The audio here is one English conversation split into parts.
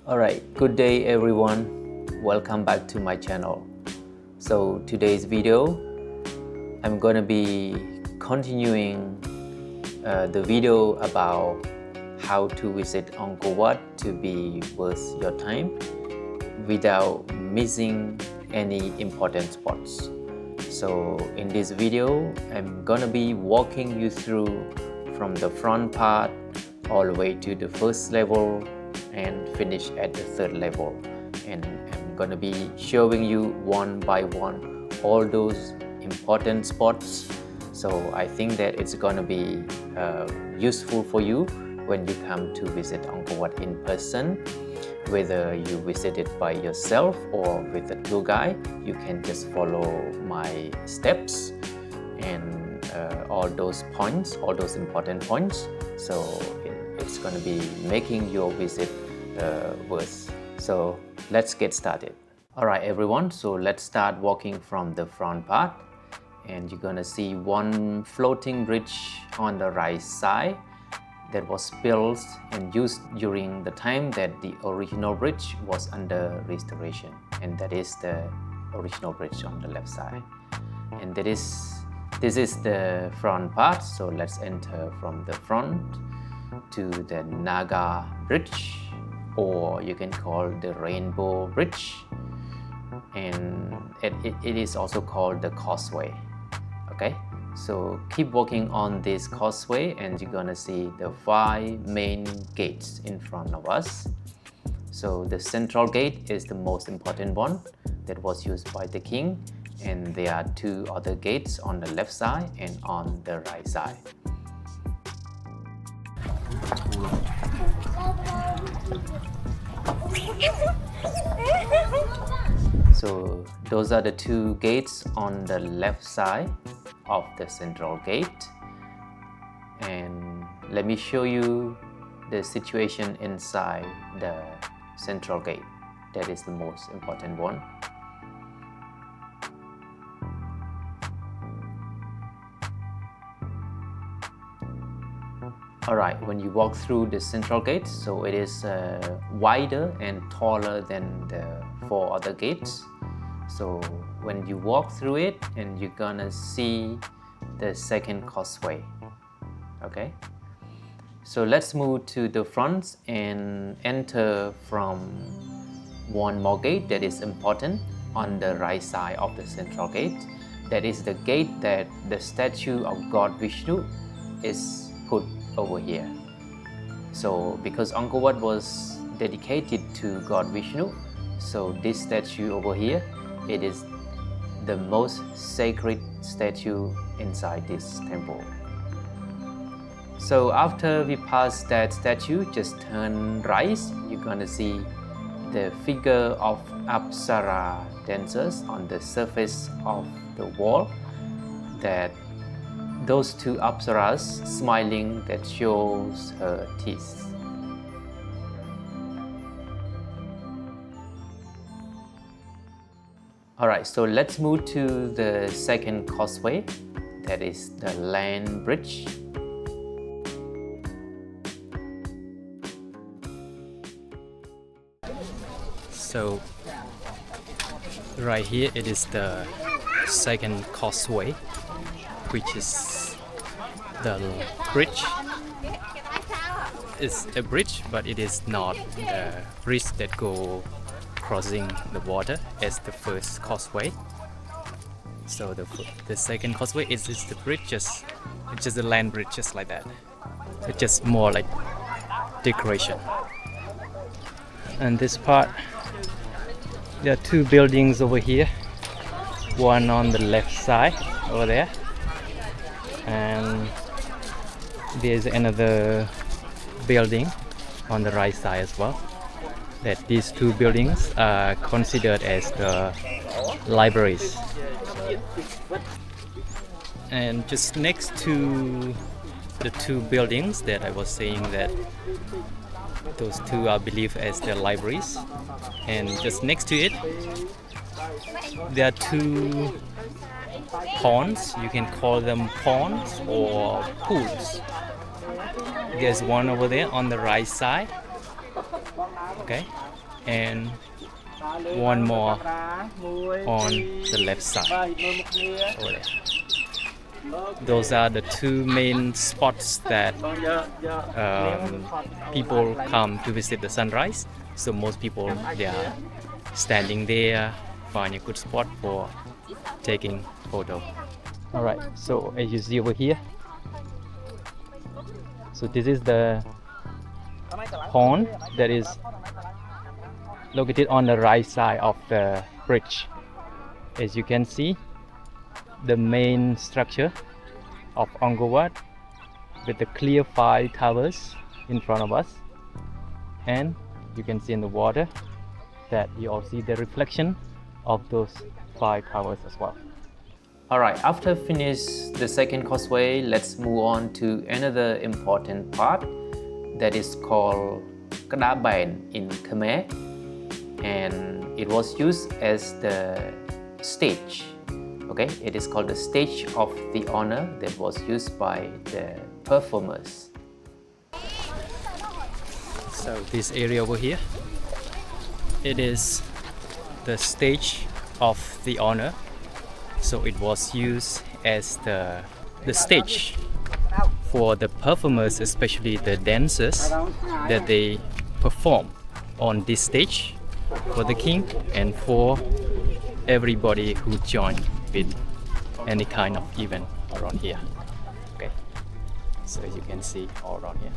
Alright, good day everyone. Welcome back to my channel. So today's video, I'm gonna be continuing the video about how to visit Angkor Wat to be worth your time without missing any important spots. So in this video, I'm gonna be walking you through from the front part all the way to the first level and finish at the third level, and I'm gonna be showing you one by one all those important spots. So I think that it's gonna be useful for you when you come to visit Angkor Wat in person. Whether you visit it by yourself or with a tour guide, you can just follow my steps and all those points, all those important points. So it's going to be making your visit worth. So let's get started. Alright everyone, so let's start walking from the front part, and you're gonna see one floating bridge on the right side that was built and used during the time that the original bridge was under restoration, and that is the original bridge on the left side. And this is the front part, so let's enter from the front to the Naga Bridge, or you can call the Rainbow Bridge, and it is also called the Causeway. Okay, so keep walking on this causeway and you're gonna see the 5 main gates in front of us. So the central gate is the most important one that was used by the king, and there are 2 other gates on the left side and on the right side. So those are the 2 gates on the left side of the central gate, and let me show you the situation inside the central gate. That is the most important one. Alright, when you walk through the central gate, so it is wider and taller than the 4 other gates. So when you walk through it, and you're gonna see the second causeway. Okay, so let's move to the front and enter from one more gate that is important on the right side of the central gate. That is the gate that the statue of God Vishnu is put over here. So because Angkor Wat was dedicated to God Vishnu, so this statue over here, it is the most sacred statue inside this temple. So after we pass that statue, just turn right, you're gonna see the figure of Apsara dancers on the surface of the wall. That those 2 Apsaras smiling, that shows her teeth. Alright, so let's move to the second causeway, that is the land bridge. So right here it is the second causeway, which is the bridge. It's a bridge, but it is not the bridge that go crossing the water as the first causeway. So the second causeway is just the bridge, it's just a land bridge, just like that. It's just more like decoration. And this part, there are 2 buildings over here, one on the left side over there, and there's another building on the right side as well. That these 2 buildings are considered as the libraries. And just next to the 2 buildings that I was saying, that those 2 are believed as the libraries, and just next to it there are 2 ponds. You can call them ponds or pools. There's one over there on the right side, Okay, and one more on the left side over there. Those are the two main spots that people come to visit the sunrise. So most people, they are standing there, find a good spot for taking photo. All right, so as you see over here, so this is the pond that is located on the right side of the bridge. As you can see, the main structure of Angkor Wat with the clear 5 towers in front of us, and you can see in the water that you all see the reflection of those 5 towers as well. Alright, after finish the second causeway, let's move on to another important part that is called Kda Baen in Khmer, and it was used as the stage. Okay, it is called the stage of the honor that was used by the performers. So this area over here, it is the stage of the honor. So it was used as the stage for the performers, especially the dancers, that they perform on this stage for the king and for everybody who joined with any kind of event around here. Okay, so as you can see all around here.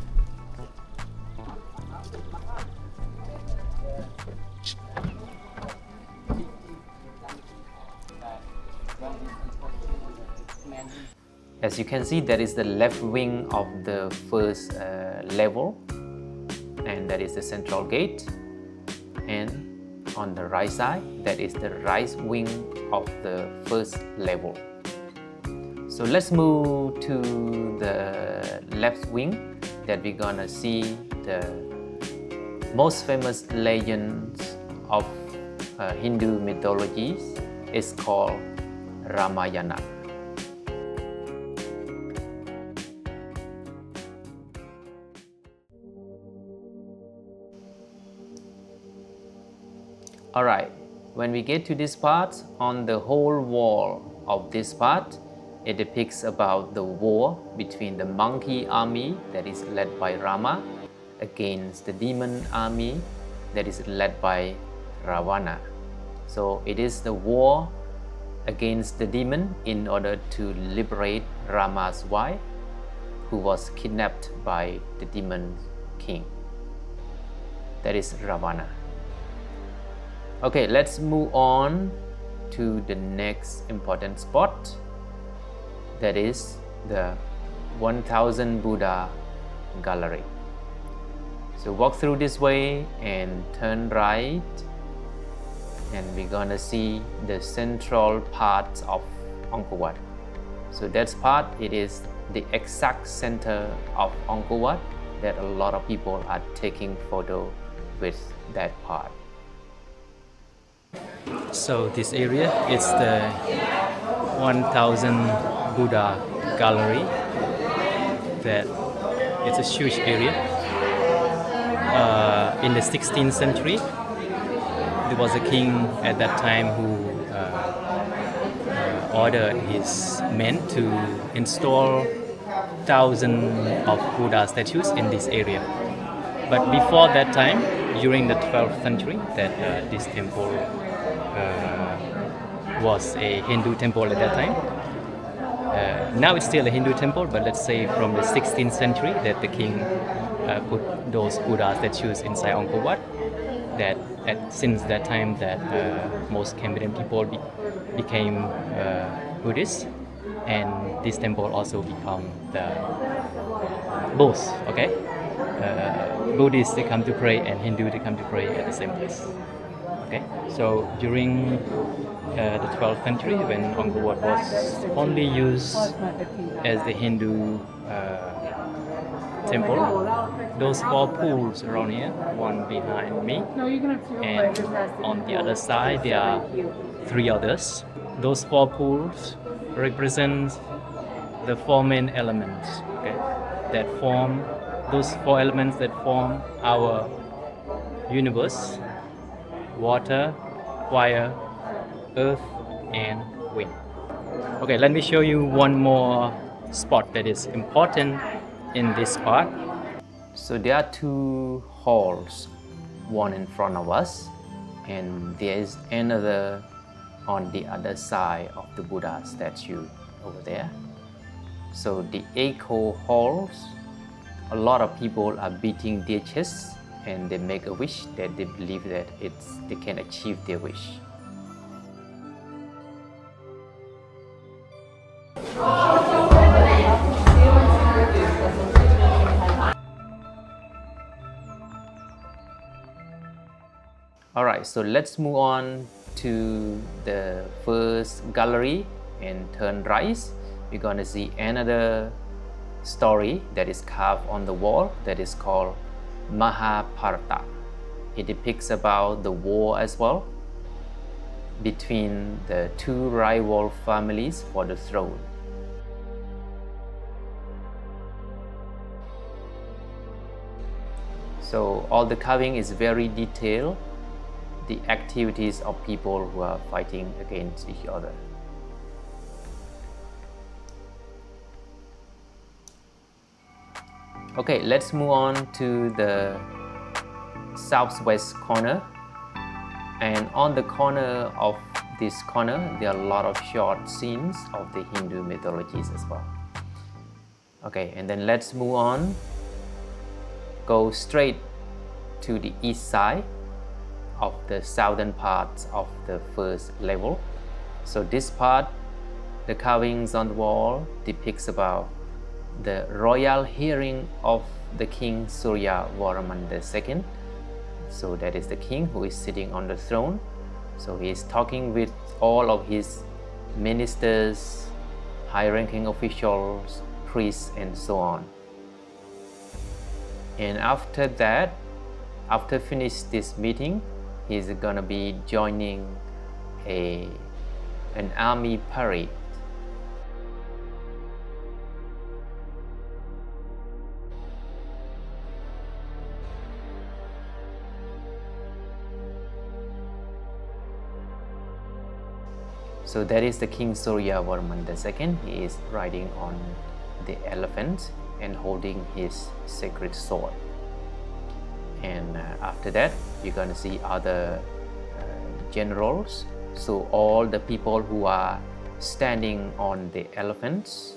As you can see, that is the left wing of the first level, and that is the central gate. And on the right side, that is the right wing of the first level. So let's move to the left wing, that we're gonna see the most famous legends of Hindu mythologies. It's called Ramayana. Alright, when we get to this part, on the whole wall of this part, it depicts about the war between the monkey army that is led by Rama against the demon army that is led by Ravana. So it is the war against the demon in order to liberate Rama's wife, who was kidnapped by the demon king. That is Ravana. Okay, let's move on to the next important spot, that is the 1000 Buddha gallery. So walk through this way and turn right, and we're gonna see the central part of Angkor Wat. So that part, it is the exact center of Angkor Wat that a lot of people are taking photo with that part. So this area is the 1000 Buddha gallery. That it's a huge area. In the 16th century, there was a king at that time who ordered his men to install thousands of Buddha statues in this area. But before that time, during the 12th century, that this temple was a Hindu temple at that time. Now it's still a Hindu temple, but let's say from the 16th century that the king put those Buddha statues inside Angkor Wat. That since that time that most Cambodian people became Buddhists, and this temple also become the both. Okay, Buddhists, they come to pray, and Hindu, they come to pray at the same place. Okay, so during the 12th century, when Angkor Wat was only used as the Hindu temple, those 4 pools around here, one behind me, and on the other side there are 3 others. Those 4 pools represent the 4 main elements, okay, that form, those 4 elements that form our universe, water, fire, earth, and wind. Okay, let me show you one more spot that is important in this part. So there are two halls, one in front of us, and there is another on the other side of the Buddha statue over there. So the angkor halls, a lot of people are beating their chests and they make a wish that they believe that they can achieve their wish. Alright, so let's move on to the first gallery and turn right. We're gonna see another story that is carved on the wall that is called Mahabharata. It depicts about the war as well between the two rival families for the throne. So all the carving is very detailed, the activities of people who are fighting against each other. Okay, let's move on to the southwest corner. And on the corner of this corner, there are a lot of short scenes of the Hindu mythologies as well. Okay, and then let's move on. Go straight to the east side of the southern part of the first level. So this part, the carvings on the wall depicts about the royal hearing of the King Surya Varaman II. So that is the king who is sitting on the throne. So he is talking with all of his ministers, high-ranking officials, priests, and so on. And after that, after finish this meeting, he's gonna be joining an army parade. So that is the King Surya Varman II. He is riding on the elephant and holding his sacred sword. And after that, you're going to see other generals. So all the people who are standing on the elephants,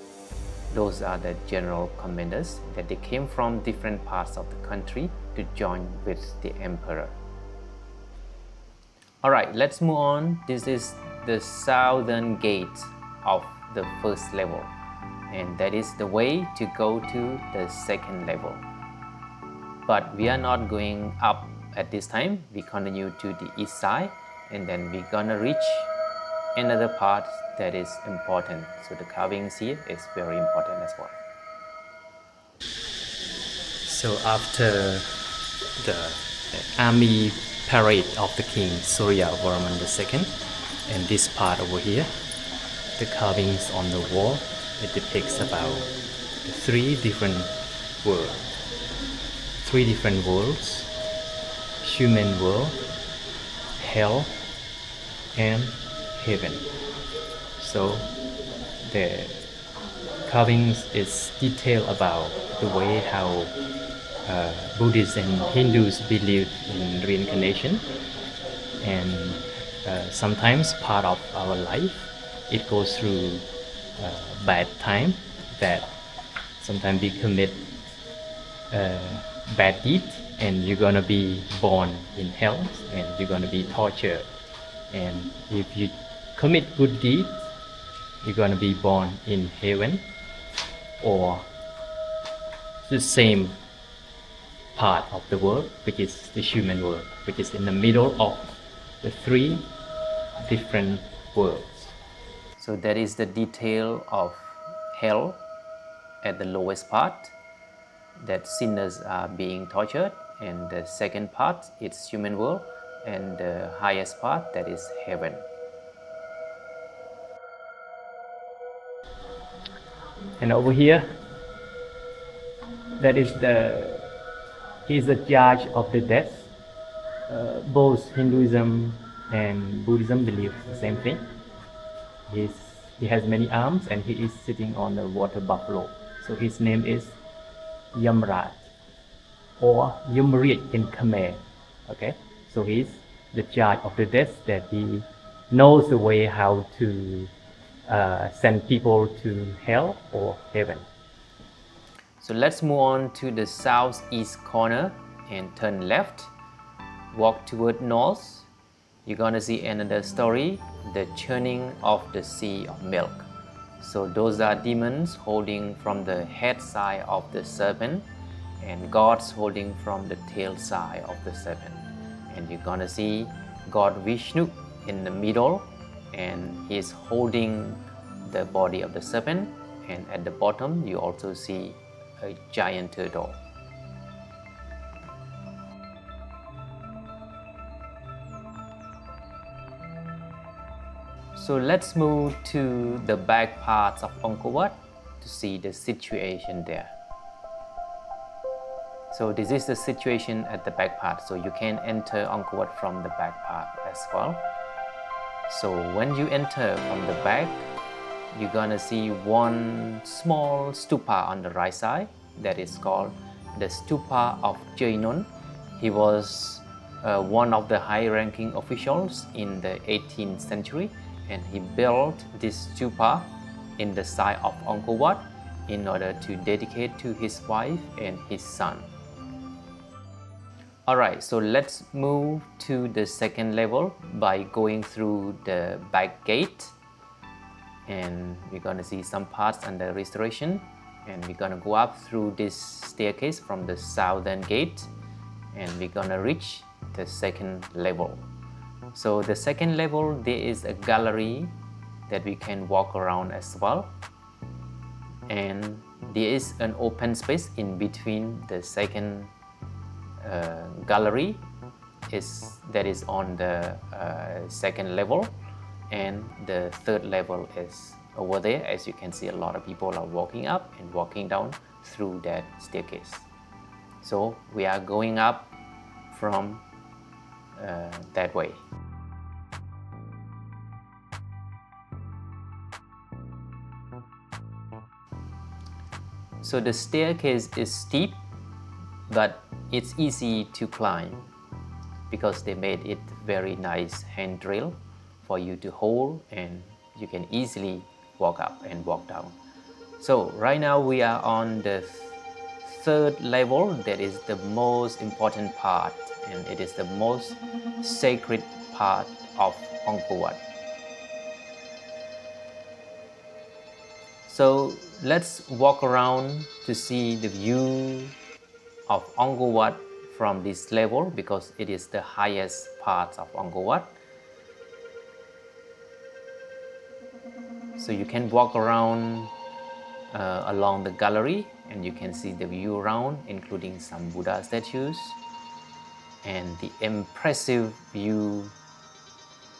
those are the general commanders that they came from different parts of the country to join with the emperor. All right, let's move on. This is the southern gate of the first level, and that is the way to go to the second level. But we are not going up at this time. We continue to the east side, and then we're gonna reach another part that is important. So the carvings here is very important as well. So after the army parade of the King Surya Varman II, and this part over here, the carvings on the wall, it depicts about three different worlds. Human world, hell, and heaven. So the carvings is detailed about the way how Buddhists and Hindus believe in reincarnation, and sometimes part of our life it goes through bad time, that sometimes we commit bad deed and you're gonna be born in hell and you're gonna be tortured, and if you commit good deed you're gonna be born in heaven, or the same part of the world, which is the human world, which is in the middle of the three different worlds. So that is the detail of hell at the lowest part, that sinners are being tortured, and the second part is human world, and the highest part, that is heaven. And over here, that is he's the judge of the death, Both Hinduism and Buddhism believe the same thing. He's, he has many arms and he is sitting on a water buffalo. So his name is Yamraj or Yumrit in Khmer. Okay, so he's the judge of the death, that he knows the way how to send people to hell or heaven. So let's move on to the southeast corner and turn left. Walk toward north. You're gonna see another story, the churning of the sea of milk. So those are demons holding from the head side of the serpent and gods holding from the tail side of the serpent. And you're gonna see God Vishnu in the middle, and he's holding the body of the serpent, and at the bottom you also see a giant turtle. So let's move to the back parts of Angkor Wat to see the situation there. So this is the situation at the back part. So you can enter Angkor Wat from the back part as well. So when you enter from the back, you're gonna see one small stupa on the right side that is called the stupa of Jainon. He was one of the high-ranking officials in the 18th century, and he built this stupa in the side of Angkor Wat in order to dedicate to his wife and his son. Alright, so let's move to the second level by going through the back gate, and we're gonna see some parts under restoration, and we're gonna go up through this staircase from the southern gate, and we're gonna reach the second level. So the second level, there is a gallery that we can walk around as well, and there is an open space in between the second gallery that is on the second level, and the third level is over there. As you can see, a lot of people are walking up and walking down through that staircase. So we are going up from that way. So the staircase is steep, but it's easy to climb because they made it very nice handrail for you to hold, and you can easily walk up and walk down. So right now we are on the third level. That is the most important part, and it is the most sacred part of Angkor Wat. So let's walk around to see the view of Angkor Wat from this level, because it is the highest part of Angkor Wat. So you can walk around along the gallery, and you can see the view around, including some Buddha statues and the impressive view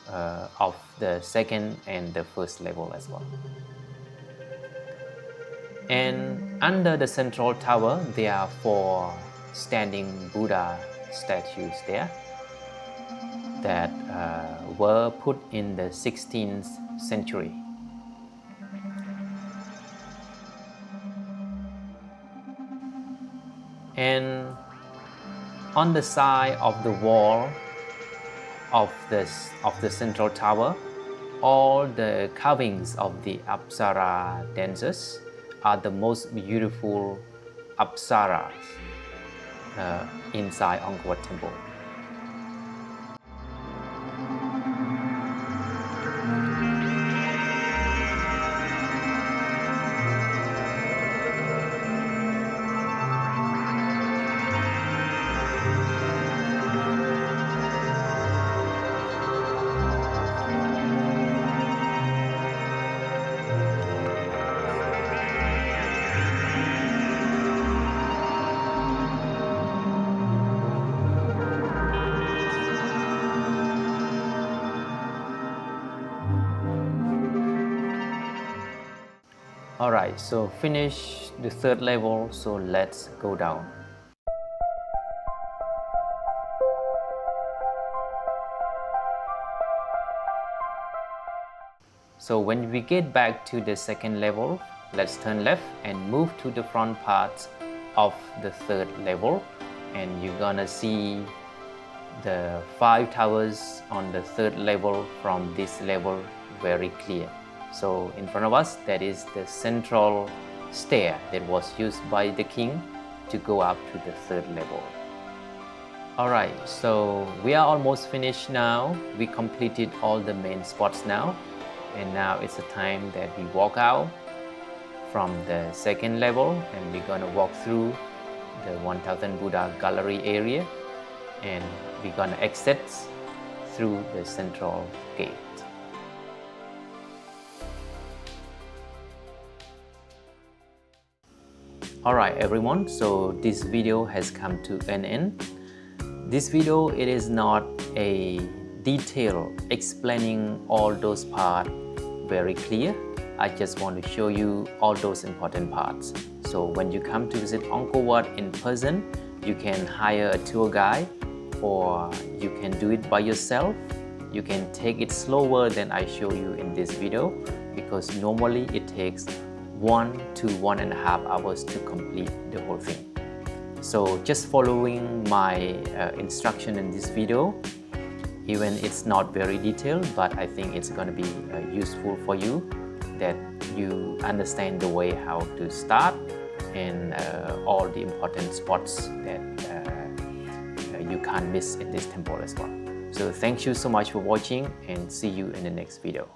of the second and the first level as well. And under the central tower, there are 4 standing Buddha statues there that were put in the 16th century. And on the side of the wall of the central tower, all the carvings of the Apsara dancers are the most beautiful Apsaras inside Angkor Wat Temple. Alright, so finish the third level, so let's go down. So when we get back to the second level, let's turn left and move to the front part of the third level, and you're gonna see the 5 towers on the third level from this level very clear. So in front of us, that is the central stair that was used by the king to go up to the third level. Alright, so we are almost finished now. We completed all the main spots now, and now it's the time that we walk out from the second level, and we're gonna walk through the 1000 Buddha gallery area, and we're gonna exit through the central gate. Alright everyone, so this video has come to an end. This video, it is not a detail explaining all those parts very clear. I just want to show you all those important parts. So when you come to visit Angkor Wat in person, you can hire a tour guide, or you can do it by yourself. You can take it slower than I show you in this video, because normally it takes 1 to 1.5 hours to complete the whole thing. So just following my instruction in this video, even it's not very detailed, but I think it's going to be useful for you, that you understand the way how to start and all the important spots that you can't miss in this temple as well. So thank you so much for watching, and see you in the next video.